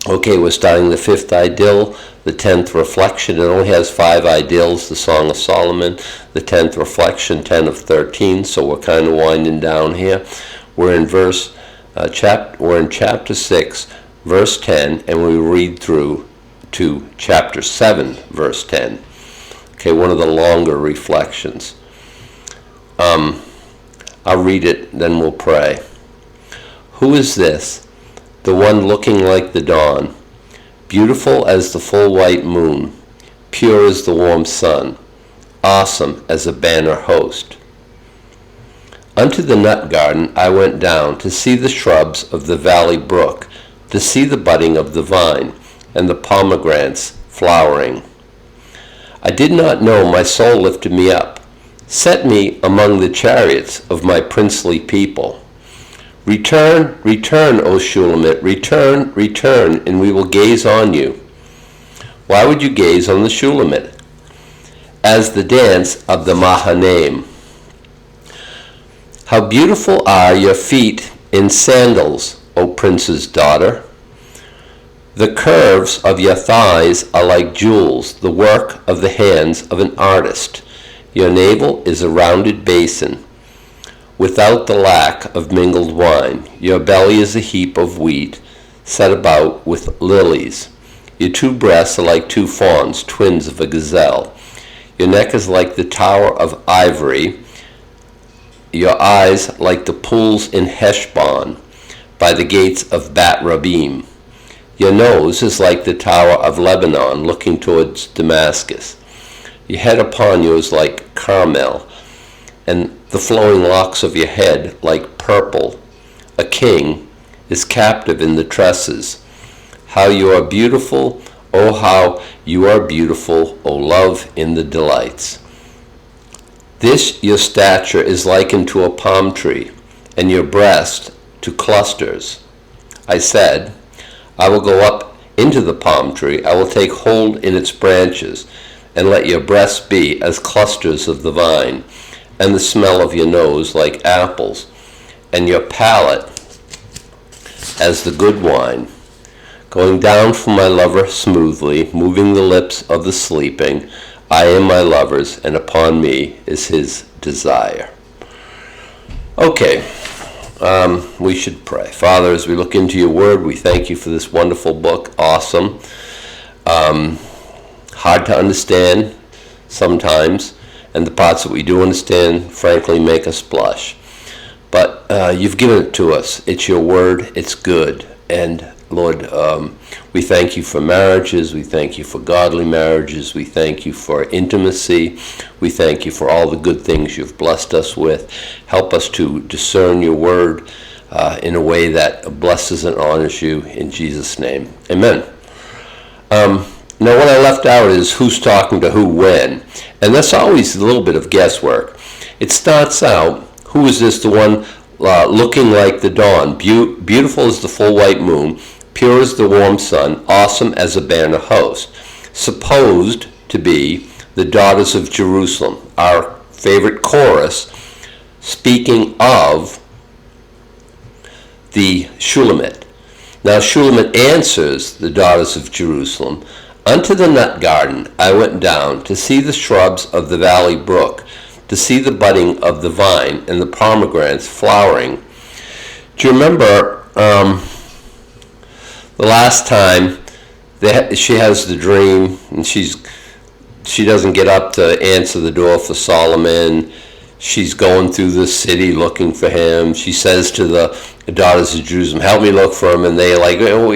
Okay, we're starting the fifth idyll, the 10th reflection. It only has 5 idylls, the Song of Solomon, the 10th reflection, 10 of 13, so we're kind of winding down here. We're in chapter 6, verse 10, and we read through to chapter 7, verse 10. Okay, one of the longer reflections. I'll read it, then we'll pray. Who is this? The one looking like the dawn, beautiful as the full white moon, pure as the warm sun, awesome as a banner host. Unto the nut garden I went down to see the shrubs of the valley brook, to see the budding of the vine, and the pomegranates flowering. I did not know my soul lifted me up, set me among the chariots of my princely people. Return, return, O Shulamit, return, return, and we will gaze on you. Why would you gaze on the Shulamit? As the dance of the Mahanaim. How beautiful are your feet in sandals, O prince's daughter. The curves of your thighs are like jewels, the work of the hands of an artist. Your navel is a rounded basin, without the lack of mingled wine. Your belly is a heap of wheat, set about with lilies. Your 2 breasts are like 2 fawns, twins of a gazelle. Your neck is like the tower of ivory. Your eyes like the pools in Heshbon, by the gates of Bat Rabim. Your nose is like the tower of Lebanon, looking towards Damascus. Your head upon you is like Carmel, and the flowing locks of your head like purple. A king is captive in the tresses. How you are beautiful, oh how you are beautiful, O love in the delights. This your stature is likened to a palm tree, and your breast to clusters. I said, I will go up into the palm tree, I will take hold in its branches, and let your breasts be as clusters of the vine, and the smell of your nose like apples, and your palate as the good wine. Going down from my lover smoothly, moving the lips of the sleeping, I am my lover's, and upon me is his desire. Okay, we should pray. Father, as we look into your word, we thank you for this wonderful book. Awesome. Hard to understand sometimes, and the parts that we do understand, frankly, make us blush. But you've given it to us. It's your word. It's good. And Lord, we thank you for marriages. We thank you for godly marriages. We thank you for intimacy. We thank you for all the good things you've blessed us with. Help us to discern your word in a way that blesses and honors you. In Jesus' name, amen. Now, what I left out is who's talking to who when. And that's always a little bit of guesswork. It starts out, who is this, the one looking like the dawn, beautiful as the full white moon, pure as the warm sun, awesome as a banner host, supposed to be the daughters of Jerusalem, our favorite chorus, speaking of the Shulamit. Now Shulamit answers the daughters of Jerusalem, unto the nut garden I went down to see the shrubs of the valley brook, to see the budding of the vine and the pomegranates flowering. Do you remember the last time she has the dream, and she doesn't get up to answer the door for Solomon. She's going through the city looking for him. She says to the daughters of Jerusalem, help me look for him. And they're like, oh,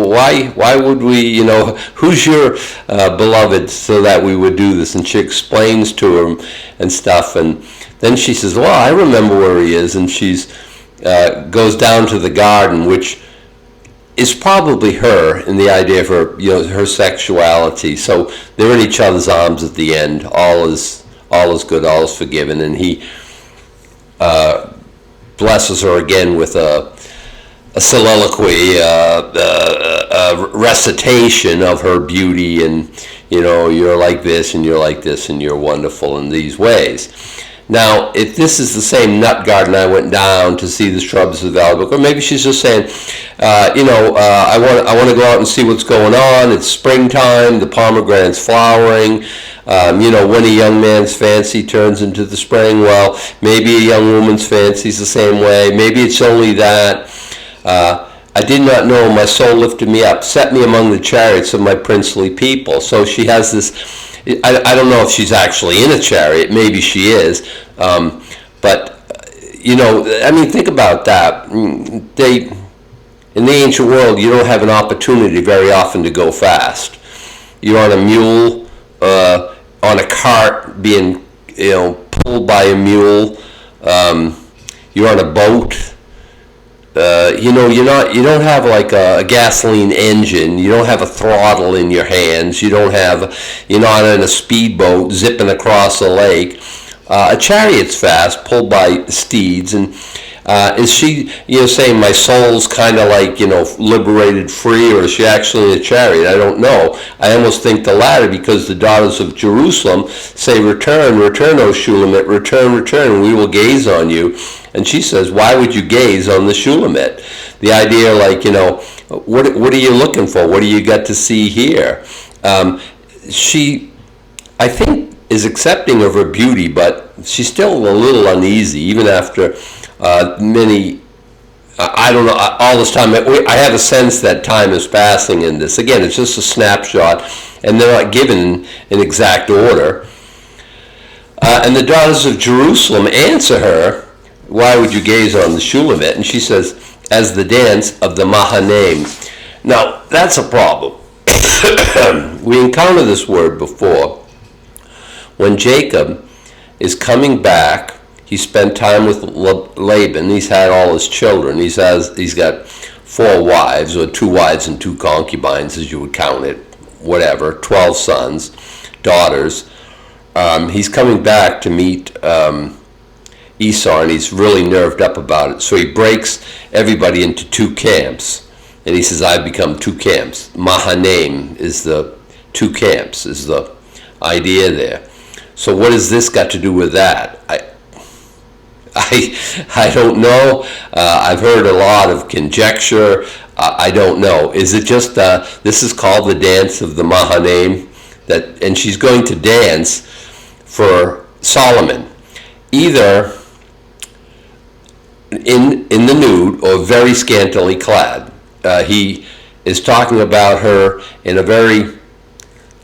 why would we, who's your beloved, so that we would do this? And she explains to him and stuff. And then she says, well, I remember where he is. And she's goes down to the garden, which is probably her, in the idea of her, her sexuality. So they're in each other's arms at the end. All is good, all is forgiven, and he blesses her again with a soliloquy, a recitation of her beauty, and you're like this, and you're like this, and you're wonderful in these ways. Now, if this is the same nut garden I went down to see the shrubs of the Valley Brook, or maybe she's just saying, I want to go out and see what's going on. It's springtime, the pomegranate's flowering. When a young man's fancy turns into the spring, well, maybe a young woman's fancy's the same way. Maybe it's only that. I did not know, my soul lifted me up, set me among the chariots of my princely people. So she has this, I don't know if she's actually in a chariot, maybe she is, but, think about that. In the ancient world, you don't have an opportunity very often to go fast. You're on a mule, on a cart being, pulled by a mule. You're on a boat. You don't have like a gasoline engine. You don't have a throttle in your hands. You're not in a speedboat zipping across a lake. A chariot's fast, pulled by steeds. And is she, saying my soul's kind of like, liberated, free, or is she actually in a chariot? I don't know. I almost think the latter, because the daughters of Jerusalem say, return, return, O Shulamit, return, return, and we will gaze on you. And she says, why would you gaze on the Shulamit? The idea, like, what are you looking for? What do you got to see here? She, I think, is accepting of her beauty, but she's still a little uneasy, even after many, I don't know, all this time. I have a sense that time is passing in this. Again, it's just a snapshot, and they're not given in exact order. And the daughters of Jerusalem answer her, why would you gaze on the Shulamit? And she says, as the dance of the Mahanaim. Now, that's a problem. We encountered this word before. When Jacob is coming back, he spent time with Laban. He's had all his children. He's got 4 wives, or 2 wives and 2 concubines, as you would count it, whatever, 12 sons, daughters. He's coming back to meet Esau, and he's really nerved up about it. So he breaks everybody into 2 camps. And he says, I've become 2 camps. Mahanaim is the 2 camps, is the idea there. So what has this got to do with that? I don't know. I've heard a lot of conjecture. I don't know. Is it just, this is called the dance of the Mahanaim, and she's going to dance for Solomon, either in the nude or very scantily clad. He is talking about her in a very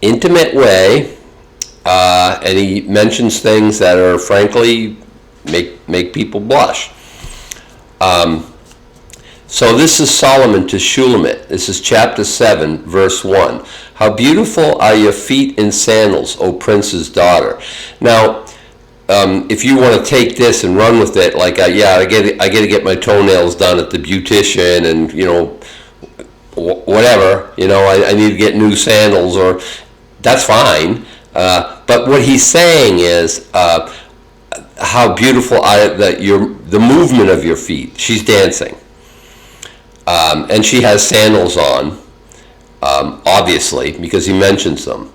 intimate way, and he mentions things that are frankly make people blush. So this is Solomon to Shulamit. This is chapter 7, verse 1. How beautiful are your feet in sandals, O prince's daughter. Now, if you want to take this and run with it, like, I got to get my toenails done at the beautician, and, whatever, I need to get new sandals, or that's fine. But what he's saying is, how beautiful are the movement of your feet. She's dancing. And she has sandals on, obviously, because he mentions them.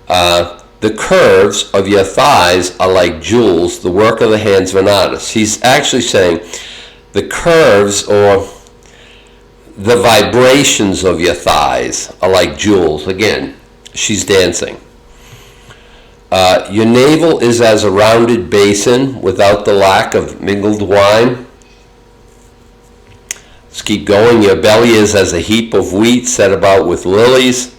The curves of your thighs are like jewels, the work of the hands of an artist. He's actually saying the curves or the vibrations of your thighs are like jewels. Again, she's dancing. Your navel is as a rounded basin without the lack of mingled wine. Let's keep going. Your belly is as a heap of wheat set about with lilies.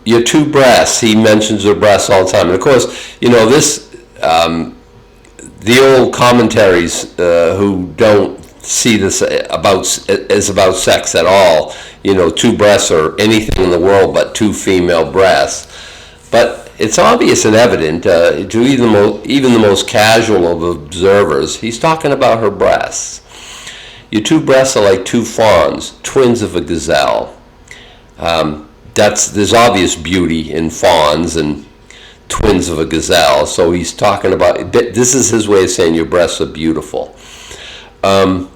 Your 2 breasts, he mentions her breasts all the time. And of course, this, the old commentaries who don't see this as about sex at all, 2 breasts or anything in the world but 2 female breasts. But it's obvious and evident to even the most casual of observers, he's talking about her breasts. Your 2 breasts are like 2 fawns, twins of a gazelle. There's obvious beauty in fawns and twins of a gazelle. So he's talking about, this is his way of saying your breasts are beautiful. Your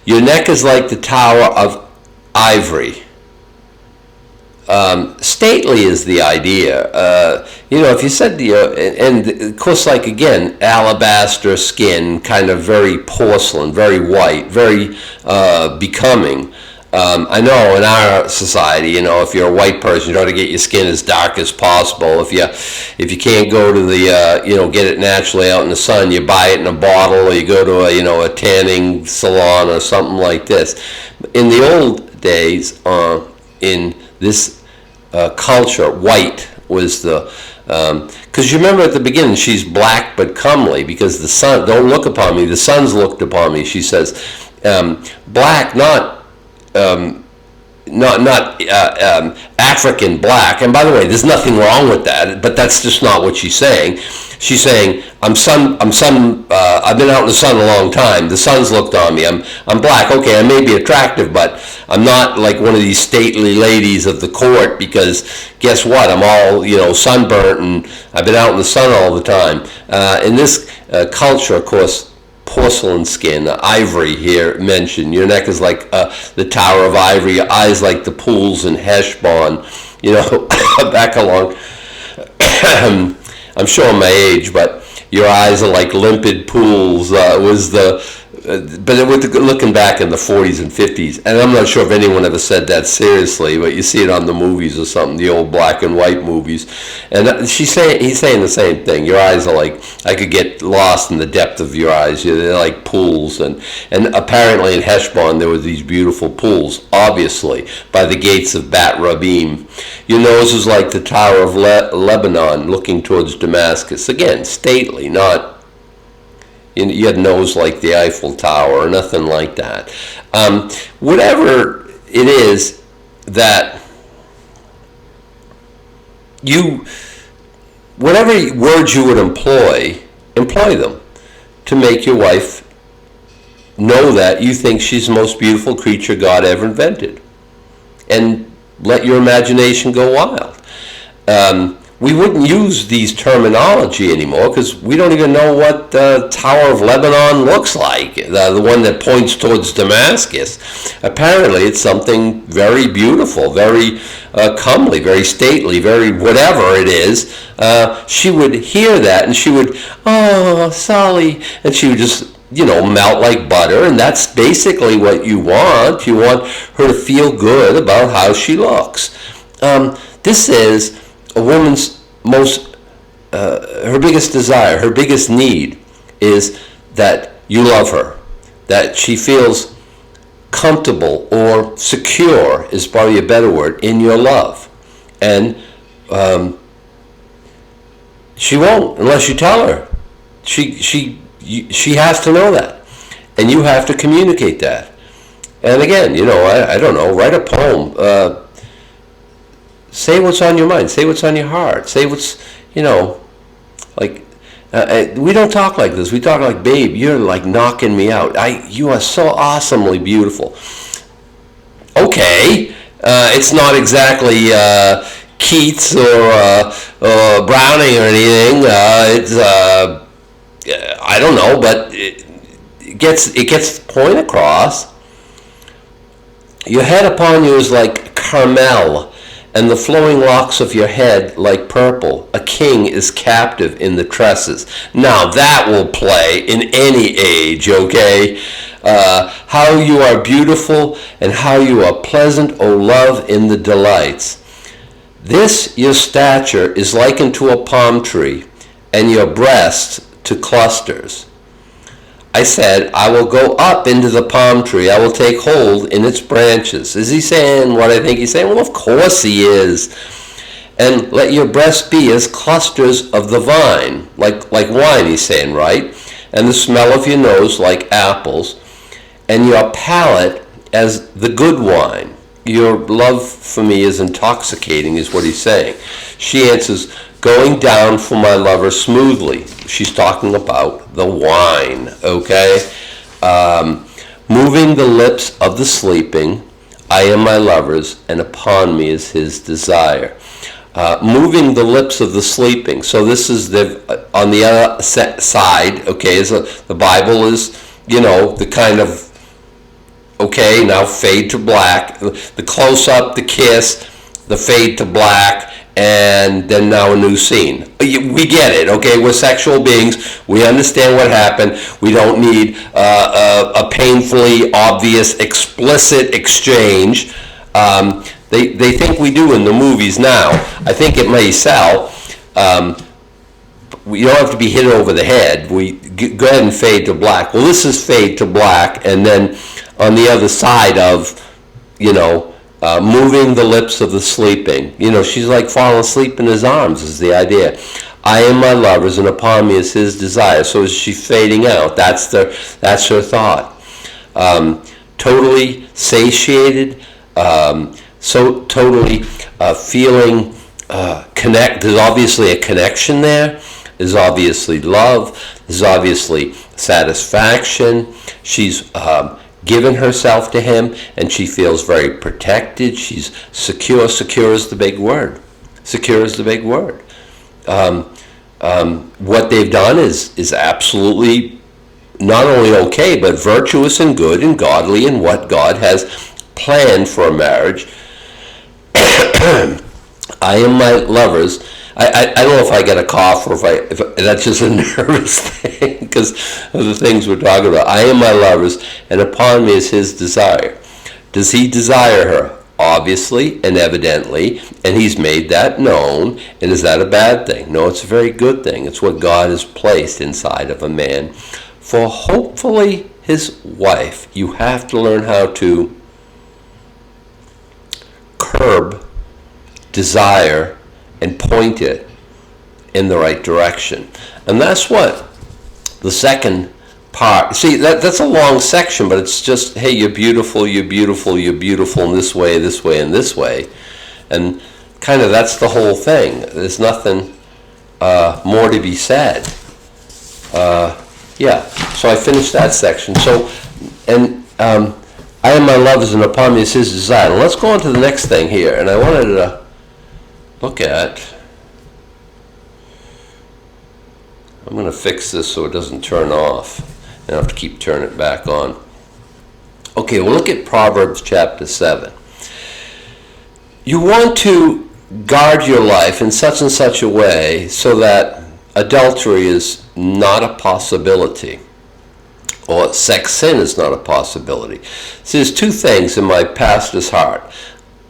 neck is like the tower of ivory. stately is the idea. If you said, and of course, like again, alabaster skin, kind of very porcelain, very white, very becoming. I know in our society, if you're a white person, you try to get your skin as dark as possible. If you can't go to the, get it naturally out in the sun, you buy it in a bottle, or you go to a tanning salon or something like this. In the old days, in this culture, white was the, because you remember at the beginning, she's black but comely, because the sun, don't look upon me, the sun's looked upon me, she says. Black, not African black. And by the way, there's nothing wrong with that, but that's just not what she's saying. She's saying, I've been out in the sun a long time. The sun's looked on me. I'm black. Okay, I may be attractive, but I'm not like one of these stately ladies of the court, because guess what? I'm all, sunburnt, and I've been out in the sun all the time. In this culture, of course, porcelain skin, ivory here mentioned. Your neck is like the Tower of Ivory. Your eyes like the pools in Heshbon. Back along. I'm showing my age, but your eyes are like limpid pools. But looking back in the 40s and 50s, and I'm not sure if anyone ever said that seriously, but you see it on the movies or something, the old black and white movies. And he's saying the same thing. Your eyes are like, I could get lost in the depth of your eyes. They're like pools. And apparently in Heshbon there were these beautiful pools, obviously, by the gates of Bat Rabim. Your nose is like the Tower of Lebanon looking towards Damascus. Again, stately, not... You had nose like the Eiffel Tower, or nothing like that. Whatever it is that whatever words you would employ them to make your wife know that you think she's the most beautiful creature God ever invented. And let your imagination go wild. We wouldn't use these terminology anymore, because we don't even know what the Tower of Lebanon looks like, the one that points towards Damascus. Apparently it's something very beautiful, very comely, very stately, very whatever it is. She would hear that and she would, oh, Sally, and she would just melt like butter. And that's basically what you want. You want her to feel good about how she looks. This is a woman's her biggest desire, her biggest need is that you love her, that she feels comfortable or secure, is probably a better word, in your love. And she won't unless you tell her. She has to know that, and you have to communicate that. And again, I don't know, write a poem. Say what's on your mind. Say what's on your heart. Say what's, we don't talk like this. We talk like, babe, you're like knocking me out. You are so awesomely beautiful. Okay, it's not exactly Keats or Browning or anything. I don't know, but it gets the point across. Your head upon you is like Carmel, and the flowing locks of your head like purple. A king is captive in the tresses. Now that will play in any age, okay? How you are beautiful, and how you are pleasant, O love, in the delights. This your stature is likened to a palm tree, and your breasts to clusters. I said, I will go up into the palm tree. I will take hold in its branches. Is he saying what I think he's saying? Well, of course he is. And let your breasts be as clusters of the vine, like wine, he's saying, right? And the smell of your nose like apples, and your palate as the good wine. Your love for me is intoxicating, is what he's saying. She answers, going down for my lover smoothly. She's talking about the wine, okay? Moving the lips of the sleeping, I am my lover's, and upon me is his desire. Moving the lips of the sleeping. So this is on the other side, okay? So the Bible is, the kind of, okay, now fade to black. The close-up, the kiss, the fade to black, and then now a new scene. We get it, okay? We're sexual beings. We understand what happened. We don't need a painfully obvious, explicit exchange. They think we do in the movies now. I think it may sell. You don't have to be hit over the head. We go ahead and fade to black. Well, this is fade to black, and then on the other side of, moving the lips of the sleeping. She's like falling asleep in his arms is the idea. I am my lover's, and upon me is his desire. So is she fading out? That's her thought. Totally satiated. So totally feeling connect. There's obviously a connection there. There's obviously love. There's obviously satisfaction. She's given herself to him, and she feels very protected. She's secure. Secure is the big word. Secure is the big word. What they've done is absolutely not only okay, but virtuous and good and godly, and what God has planned for a marriage. I am my lover's. I don't know if I get a cough or if that's just a nervous thing because of the things we're talking about. I am my lover's, and upon me is his desire. Does he desire her? Obviously and evidently, and he's made that known. And is that a bad thing? No, it's a very good thing. It's what God has placed inside of a man for hopefully his wife. You have to learn how to curb desire and point it in the right direction. And that's what the second part, see, that's a long section, but it's just, hey, you're beautiful, you're beautiful, you're beautiful in this way, this way, and this way. And kind of that's the whole thing. There's nothing more to be said. So I finished that section. So, and I am my lover's, and upon me is his desire. And let's go on to the next thing here. And I wanted to look at, I'm going to fix this so it doesn't turn off. And I have to keep turning it back on. Okay, we'll look at Proverbs chapter 7. You want to guard your life in such and such a way so that adultery is not a possibility, or sex sin is not a possibility. So there's two things in my pastor's heart.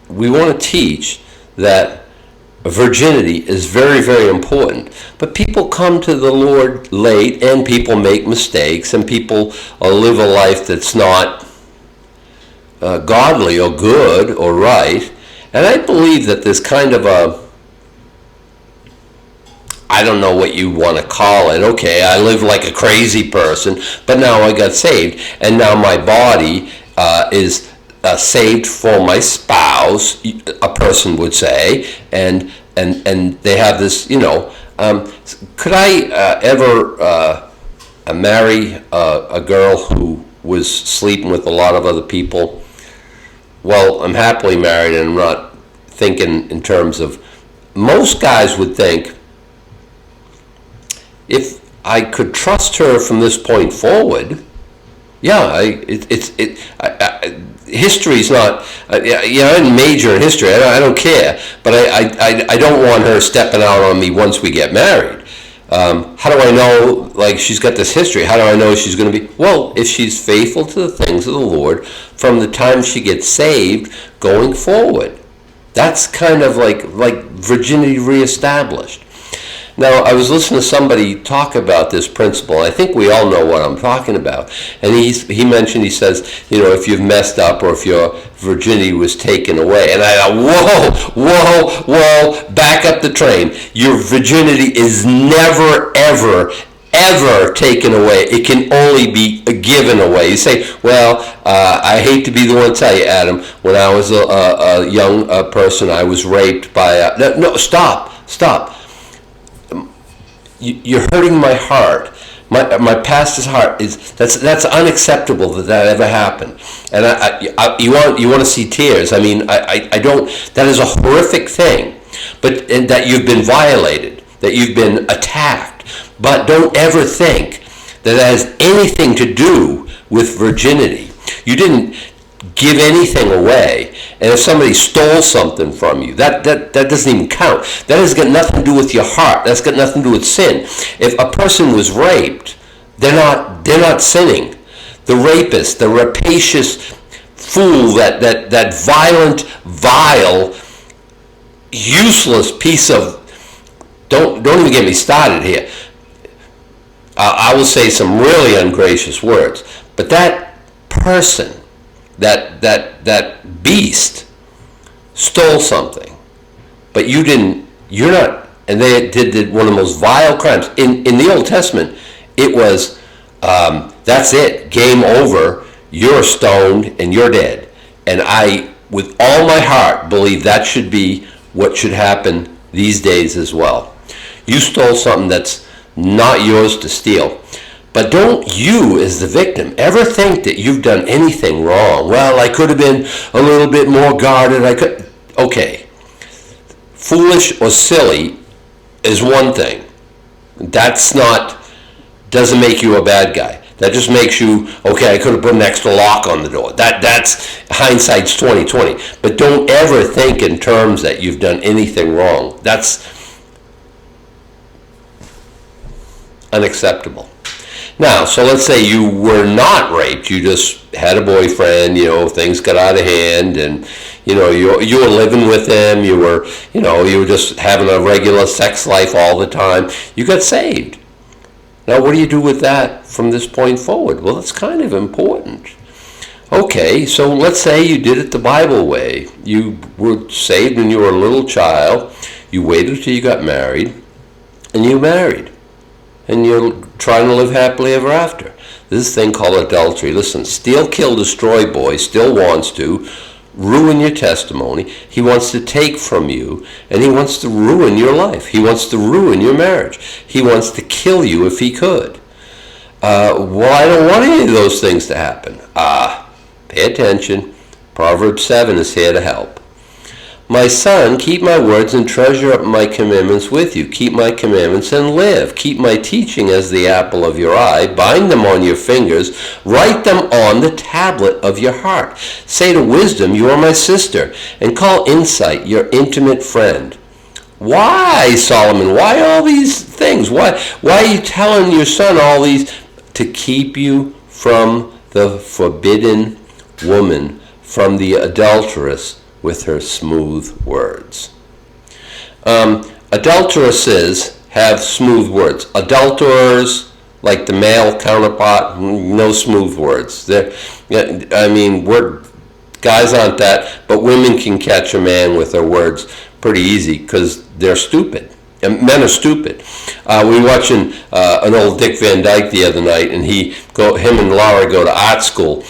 We want to teach that virginity is very, very important. But people come to the Lord late, and people make mistakes, and people live a life that's not godly or good or right. And I believe that there's kind of a, I don't know what you want to call it. Okay, I live like a crazy person, but now I got saved, and now my body is saved for my spouse, a person would say, and they have this, could I ever marry a girl who was sleeping with a lot of other people? Well, I'm happily married, and I'm not thinking in terms of, most guys would think, if I could trust her from this point forward, history's not. I didn't major in history. I don't care, but I don't want her stepping out on me once we get married. How do I know? Like, she's got this history. How do I know she's going to be? Well, if she's faithful to the things of the Lord from the time she gets saved going forward, that's kind of like virginity reestablished. Now, I was listening to somebody talk about this principle, and I think we all know what I'm talking about. And he mentioned, he says, if you've messed up or if your virginity was taken away. And I thought, whoa, back up the train. Your virginity is never, ever taken away. It can only be given away. You say, well, I hate to be the one to tell you, Adam, when I was a young person, I was raped by no, stop. You're hurting my heart. My pastor's heart is that's unacceptable that ever happened. And you want to see tears. I mean, I don't. That is a horrific thing. But and that you've been violated, that you've been attacked. But don't ever think that has anything to do with virginity. You didn't give anything away. And if somebody stole something from you, that doesn't even count. That has got nothing to do with your heart. That's got nothing to do with sin. If a person was raped, they're not sinning. The rapist, the rapacious fool, that violent, vile, useless piece of, don't even get me started here. I will say some really ungracious words, but that person, that beast, stole something, but you're not, and they did one of the most vile crimes. In the Old Testament, it was, that's it, game over, you're stoned and you're dead. And I, with all my heart, believe that should be what should happen these days as well. You stole something that's not yours to steal. But don't you, as the victim, ever think that you've done anything wrong. Well, I could have been a little bit more guarded. Okay. Foolish or silly is one thing. Doesn't make you a bad guy. That just makes you, okay, I could have put an extra lock on the door. That's hindsight's 20/20. But don't ever think in terms that you've done anything wrong. That's unacceptable. Now, so let's say you were not raped. You just had a boyfriend, things got out of hand, and, you were living with him. You were just having a regular sex life all the time. You got saved. Now, what do you do with that from this point forward? Well, it's kind of important. Okay, so let's say you did it the Bible way. You were saved when you were a little child. You waited till you got married, and you married. And you're trying to live happily ever after. This thing called adultery. Listen, steal, kill, destroy boy still wants to ruin your testimony. He wants to take from you, and he wants to ruin your life. He wants to ruin your marriage. He wants to kill you if he could. Well, I don't want any of those things to happen. Pay attention. Proverbs 7 is here to help. My son, keep my words and treasure up my commandments with you. Keep my commandments and live. Keep my teaching as the apple of your eye. Bind them on your fingers. Write them on the tablet of your heart. Say to wisdom, you are my sister, and call insight your intimate friend. Why, Solomon? Why all these things? Why are you telling your son all these? To keep you from the forbidden woman, from the adulteress, with her smooth words. Adulteresses have smooth words. Adulterers, like the male counterpart, no smooth words. Guys aren't that, but women can catch a man with their words pretty easy because they're stupid. And men are stupid. We were watching an old Dick Van Dyke the other night, and him and Laura go to art school,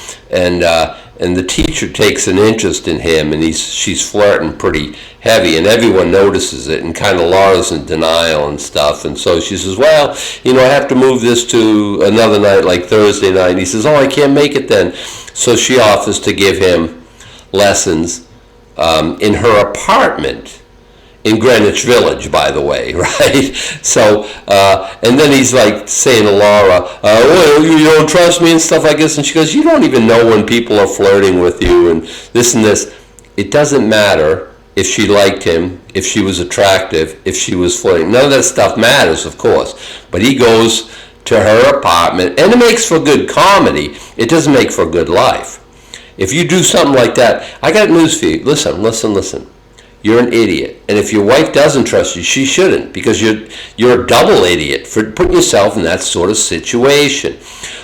and the teacher takes an interest in him, and she's flirting pretty heavy, and everyone notices it, and kind of Laura's in denial and stuff, and so she says, well, I have to move this to another night, like Thursday night, and he says, oh, I can't make it then. So she offers to give him lessons in her apartment in Greenwich Village, by the way, right? So, and then he's like saying to Laura, well, you don't trust me and stuff like this. And she goes, you don't even know when people are flirting with you and this and this. It doesn't matter if she liked him, if she was attractive, if she was flirting. None of that stuff matters, of course. But he goes to her apartment, and it makes for good comedy. It doesn't make for a good life. If you do something like that, I got news for you. Listen. You're an idiot. And if your wife doesn't trust you, she shouldn't, because you're a double idiot for putting yourself in that sort of situation.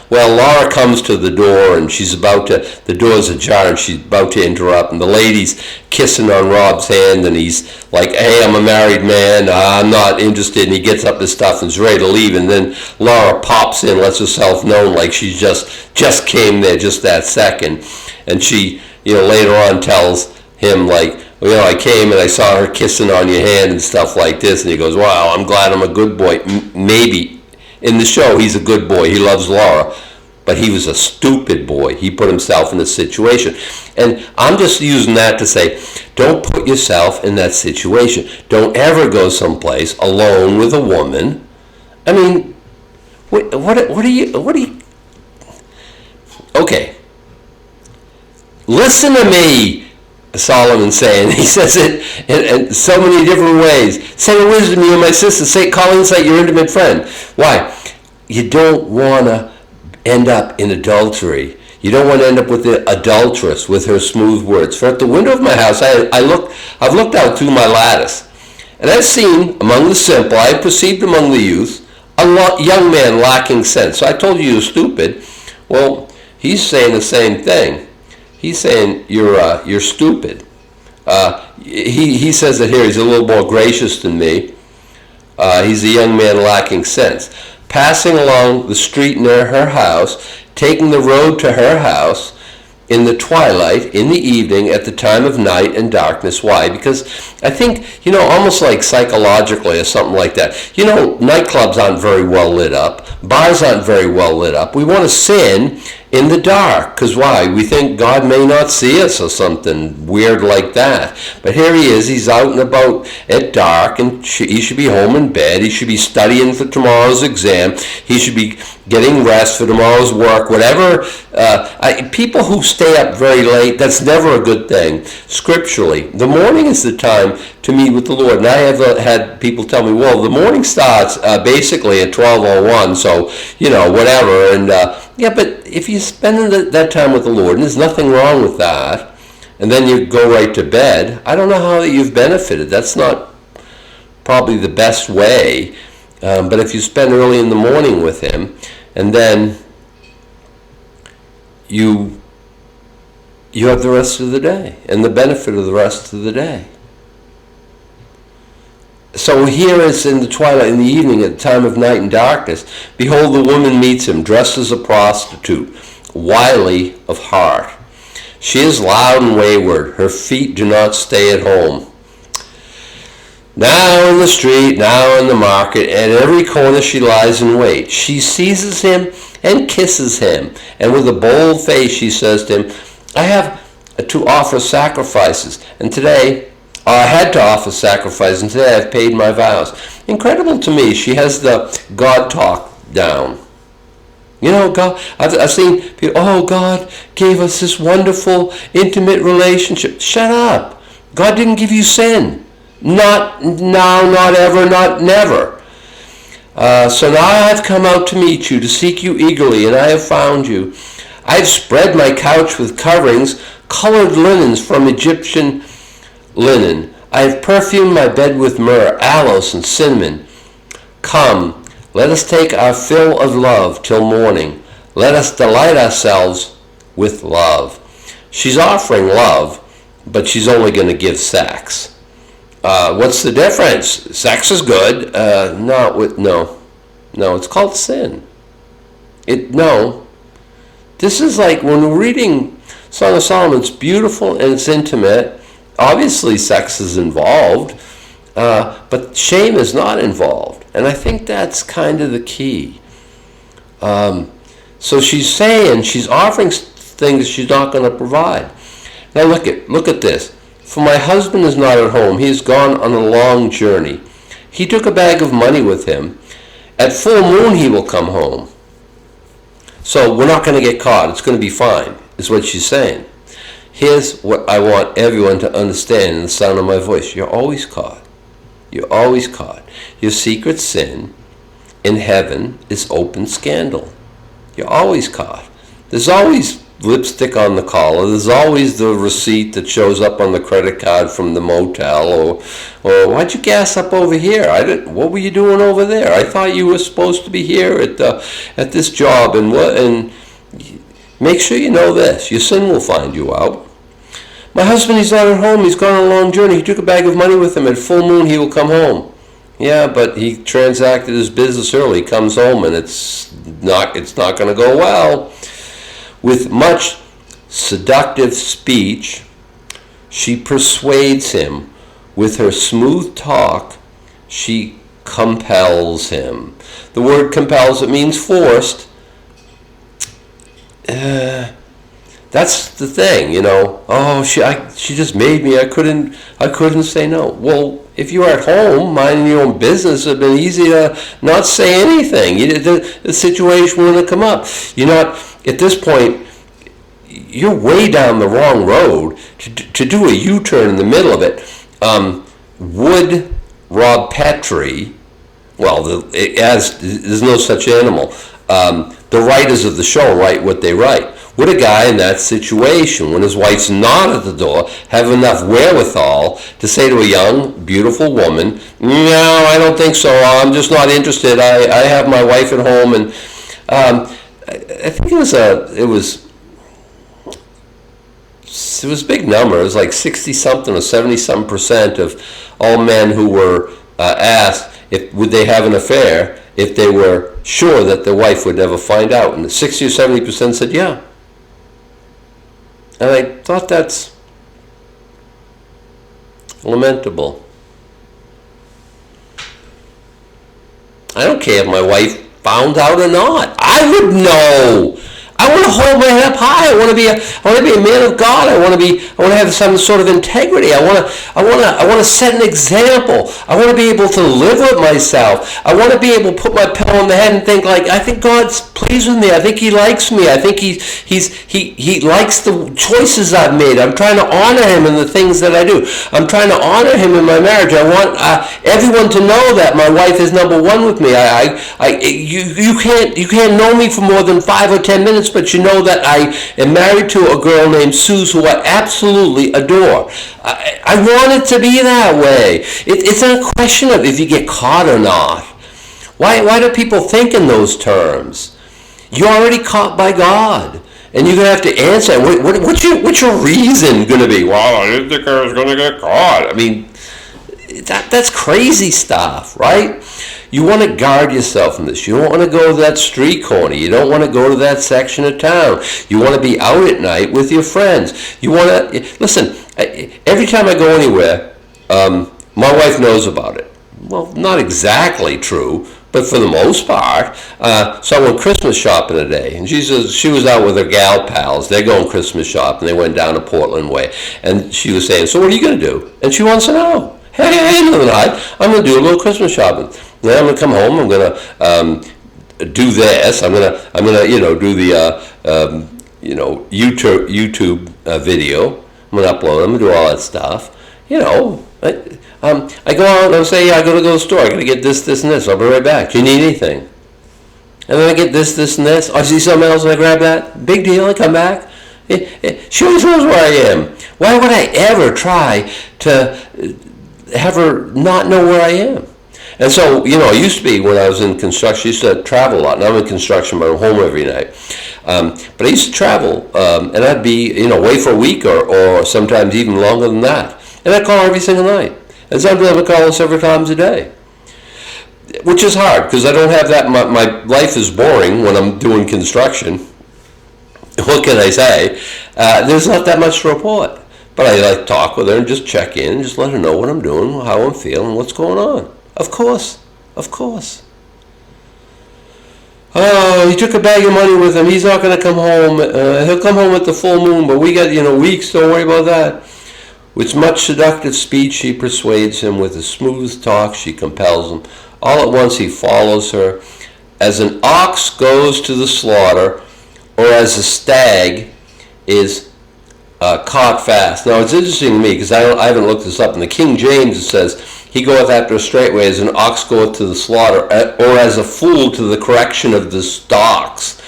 Well, Laura comes to the door, and the door's ajar, and she's about to interrupt, and the lady's kissing on Rob's hand, and he's like, hey, I'm a married man, I'm not interested, and he gets up his stuff and is ready to leave, and then Laura pops in, lets herself known like she just came there just that second, and she, later on tells him, like, I came and I saw her kissing on your hand and stuff like this, and he goes, wow, I'm glad I'm a good boy. Maybe. In the show, he's a good boy. He loves Laura. But he was a stupid boy. He put himself in this situation. And I'm just using that to say, don't put yourself in that situation. Don't ever go someplace alone with a woman. I mean, what are you... Okay. Listen to me. Solomon saying? He says it in so many different ways. Say wisdom, you and my sister. Call insight your intimate friend. Why? You don't want to end up in adultery. You don't want to end up with the adulteress with her smooth words. For at the window of my house, I've looked out through my lattice, and I've seen among the simple, I have perceived among the youth, a young man lacking sense. So I told you you're stupid. Well, he's saying the same thing. He's saying you're stupid. He says it here. He's a little more gracious than me. He's a young man lacking sense. Passing along the street near her house, taking the road to her house in the twilight, in the evening, at the time of night and darkness. Why? Because I think, almost like psychologically or something like that. Nightclubs aren't very well lit up. Bars aren't very well lit up. We want to sin in the dark. Because why? We think God may not see us or something weird like that. But here he is. He's out and about at dark, and he should be home in bed. He should be studying for tomorrow's exam. He should be getting rest for tomorrow's work. Whatever. People who stay up very late, that's never a good thing. Scripturally, the morning is the time to meet with the Lord. And I have had people tell me, well, the morning starts basically at 12:01, so, whatever. And yeah, but if you spend that time with the Lord, and there's nothing wrong with that, and then you go right to bed, I don't know how you've benefited. That's not probably the best way. But if you spend early in the morning with him, and then you have the rest of the day, and the benefit of the rest of the day. So here is in the twilight, in the evening, at the time of night and darkness, behold, the woman meets him, dressed as a prostitute, wily of heart. She is loud and wayward. Her feet do not stay at home. Now in the street, now in the market, at every corner she lies in wait. She seizes him and kisses him, and with a bold face she says to him, I have to offer sacrifices, and today I had to offer sacrifice, and today I've paid my vows. Incredible to me, she has the God talk down. God, I've seen people, God gave us this wonderful, intimate relationship. Shut up. God didn't give you sin. Not now, not ever, not never. So now I've come out to meet you, to seek you eagerly, and I have found you. I've spread my couch with coverings, colored linens from Egyptian linen. I have perfumed my bed with myrrh, aloes, and cinnamon. Come, let us take our fill of love till morning. Let us delight ourselves with love. She's offering love, but she's only going to give sex. What's the difference? Sex is good. No, it's called sin. This is like when we're reading Song of Solomon, it's beautiful and it's intimate. Obviously sex is involved, but shame is not involved. And I think that's kind of the key. So she's offering things she's not going to provide. Now look at this. For my husband is not at home. He has gone on a long journey. He took a bag of money with him. At full moon he will come home. So we're not going to get caught. It's going to be fine, is what she's saying. Here's what I want everyone to understand in the sound of my voice. You're always caught. You're always caught. Your secret sin in heaven is open scandal. You're always caught. There's always lipstick on the collar. There's always the receipt that shows up on the credit card from the motel, or why'd you gas up over here? What were you doing over there? I thought you were supposed to be here at this job, and make sure you know this. Your sin will find you out. My husband, he's not at home. He's gone on a long journey. He took a bag of money with him. At full moon he will come home. Yeah, but he transacted his business early. He comes home and it's not going to go well. With much seductive speech, she persuades him. With her smooth talk, she compels him. The word compels, it means forced. That's the thing, she just made me. I couldn't say no. Well, if you were at home minding your own business, it'd been easy to not say anything. The situation wouldn't have come up. At this point, you're way down the wrong road to do a U-turn in the middle of it. Would Rob Petrie, there's no such animal. The writers of the show write what they write. Would a guy in that situation, when his wife's not at the door, have enough wherewithal to say to a young, beautiful woman, "No, I don't think so. I'm just not interested. I have my wife at home." And I think it was a big number. It was like 60-something or 70-something% of all men who were asked would they have an affair if they were sure that their wife would never find out. And 60 or 70% said yeah. And I thought that's lamentable. I don't care if my wife found out or not. I would know. I want to hold my head up high. I want to be a man of God. I want to have some sort of integrity. I want to set an example. I want to be able to live with myself. I want to be able to put my pillow on the head and think like, I think God's pleased with me. I think He likes me. I think He likes the choices I've made. I'm trying to honor Him in the things that I do. I'm trying to honor Him in my marriage. I want everyone to know that my wife is number one with me. You can't know me for more than 5 or 10 minutes, but you know that I am married to a girl named Suze who I absolutely adore. I want it to be that way. It's not a question of if you get caught or not. Why do people think in those terms? You're already caught by God. And you're going to have to answer. What's your reason going to be? Well, I didn't think I was going to get caught. I mean, that's crazy stuff, right? You want to guard yourself in this. You don't want to go to that street corner. You don't want to go to that section of town. You want to be out at night with your friends. You want to, listen, every time I go anywhere, my wife knows about it. Well, not exactly true, but for the most part. So I went Christmas shopping today, and she was out with her gal pals. They're going Christmas shopping. They went down to Portland way, and she was saying, "So what are you going to do?" And she wants to know. Hey, no, I'm going to do a little Christmas shopping. Then I'm going to come home. I'm going to do this. I'm going to do the YouTube video. I'm going to upload them and do all that stuff. I go out and I say, I got to go to the store. I got to get this, and this. I'll be right back. Do you need anything? And then I get this, and this. I see something else and I grab that. Big deal. I come back. She always knows where I am. Why would I ever try to have her not know where I am? And so, I used to be, when I was in construction, I used to travel a lot. Now I'm in construction, but I'm home every night. But I used to travel, and I'd be, away for a week or sometimes even longer than that. And I'd call her every single night. And sometimes I would call her several times a day. Which is hard, because I don't have that. My life is boring when I'm doing construction. What can I say? There's not that much to report. But I like to talk with her and just check in and just let her know what I'm doing, how I'm feeling, what's going on. Of course. Oh, he took a bag of money with him. He's not going to come home. He'll come home at the full moon, but we got, weeks. Don't worry about that. With much seductive speech, she persuades him. With a smooth talk, she compels him. All at once, he follows her. As an ox goes to the slaughter, or as a stag is caught fast. Now, it's interesting to me, because I haven't looked this up. In the King James, it says, he goeth after a straightway, as an ox goeth to the slaughter, or as a fool to the correction of the stocks.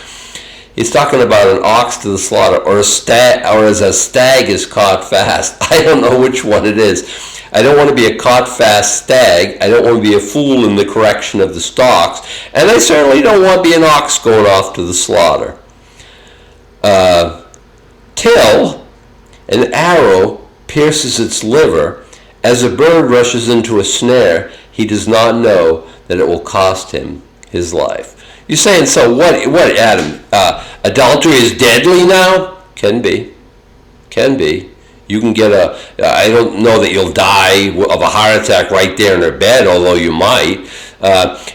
He's talking about an ox to the slaughter, or as a stag is caught fast. I don't know which one it is. I don't want to be a caught fast stag. I don't want to be a fool in the correction of the stocks. And I certainly don't want to be an ox going off to the slaughter. Till an arrow pierces its liver. As a bird rushes into a snare, he does not know that it will cost him his life. You're saying, so what, Adam? Adultery is deadly now? Can be. You can get I don't know that you'll die of a heart attack right there in her bed, although you might.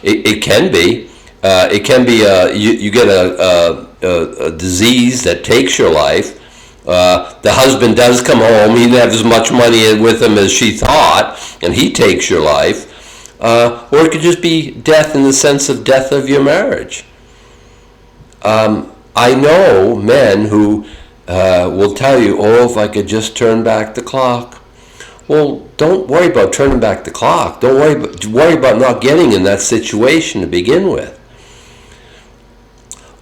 It can be. It can be, you get a disease that takes your life. The husband does come home. He didn't have as much money with him as she thought, and he takes your life. Or it could just be death in the sense of death of your marriage. I know men who will tell you, oh, if I could just turn back the clock. Well, don't worry about turning back the clock. Don't worry about not getting in that situation to begin with.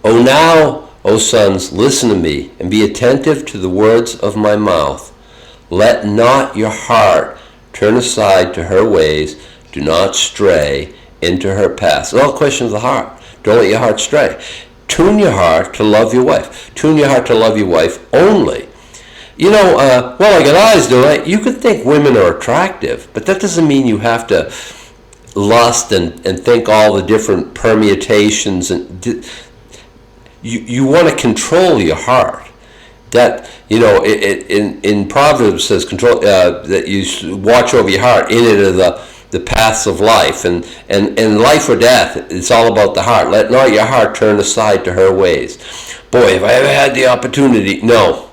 O now, O sons, listen to me, and be attentive to the words of my mouth. Let not your heart turn aside to her ways. Do not stray into her paths. It's all a question of the heart. Don't let your heart stray. Tune your heart to love your wife. Tune your heart to love your wife only. You know, well, like guys do it. You could think women are attractive, but that doesn't mean you have to lust and think all the different permutations. And you want to control your heart. That, you know, in Proverbs it says control that you watch over your heart. In it are the paths of life, and life or death. It's all about the heart. Let not your heart turn aside to her ways. Boy, if I ever had the opportunity, no,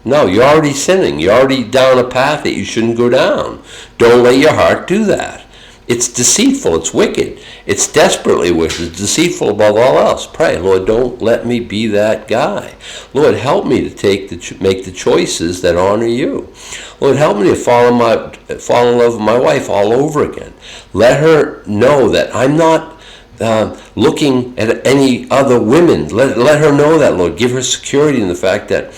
you're already sinning. You're already down a path that you shouldn't go down. Don't let your heart do that. It's deceitful. It's wicked. It's desperately wicked. It's deceitful above all else. Pray, Lord, don't let me be that guy. Lord, help me to make the choices that honor you. Lord, help me to fall in love with my wife all over again. Let her know that I'm not looking at any other women. Let her know that, Lord. Give her security in the fact that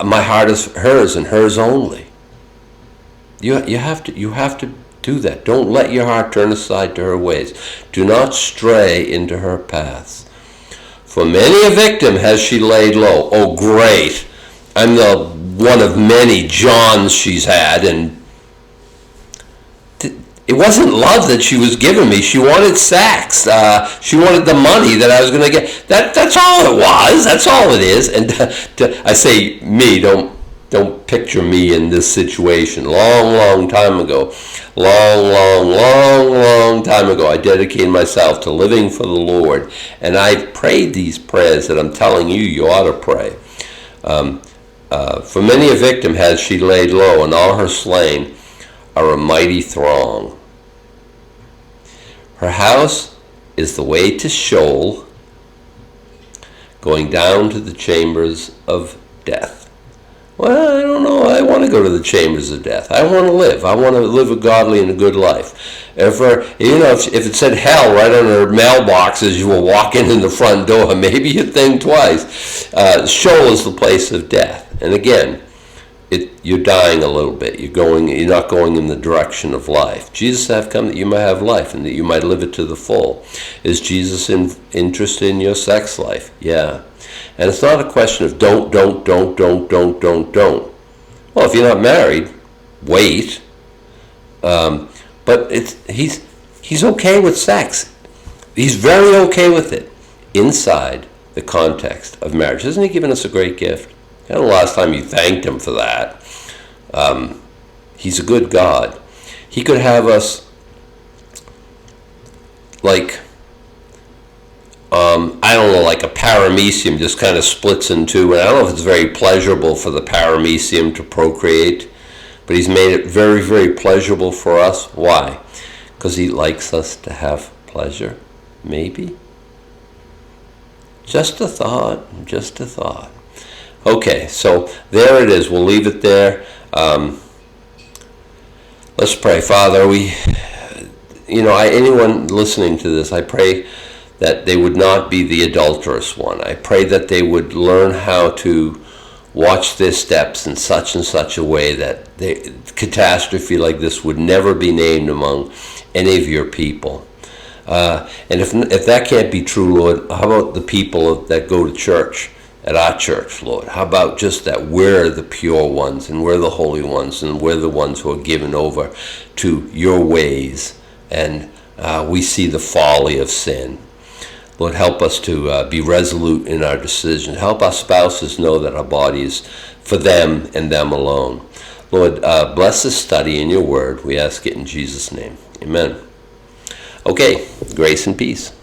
my heart is hers and hers only. You have to do that. Don't let your heart turn aside to her ways. Do not stray into her paths. For many a victim has she laid low. Oh, great. I'm the one of many Johns she's had, and it wasn't love that she was giving me. She wanted sex. She wanted the money that I was going to get. That's all it was. That's all it is. And I say me, don't picture me in this situation. Long time ago, long time ago, I dedicated myself to living for the Lord, and I prayed these prayers that I'm telling you, you ought to pray. For many a victim has she laid low, and all her slain are a mighty throng. Her house is the way to Sheol, going down to the chambers of death. Well, I don't know. I want to go to the chambers of death. I want to live. I want to live a godly and a good life. If it said hell right on her mailbox as you were walking in the front door, maybe you'd think twice. Sheol is the place of death. And again, you're dying a little bit. You're not going in the direction of life. Jesus have come that you might have life and that you might live it to the full. Is Jesus interested in your sex life? Yeah. And it's not a question of don't. Well, if you're not married, wait. But he's okay with sex. He's very okay with it inside the context of marriage. Hasn't he given us a great gift? I don't know the last time you thanked him for that. He's a good God. He could have us like, I don't know, like a paramecium just kind of splits in two. And I don't know if it's very pleasurable for the paramecium to procreate, but he's made it very, very pleasurable for us. Why? Because he likes us to have pleasure, maybe? Just a thought. Okay, so there it is. We'll leave it there. Let's pray. Father, anyone listening to this, I pray that they would not be the adulterous one. I pray that they would learn how to watch their steps in such and such a way that catastrophe like this would never be named among any of your people. And if that can't be true, Lord, how about the people that go to church, at our church, Lord? How about just that we're the pure ones, and we're the holy ones, and we're the ones who are given over to your ways, and we see the folly of sin. Lord, help us to be resolute in our decisions. Help our spouses know that our body is for them and them alone. Lord, bless this study in your word. We ask it in Jesus' name. Amen. Okay, grace and peace.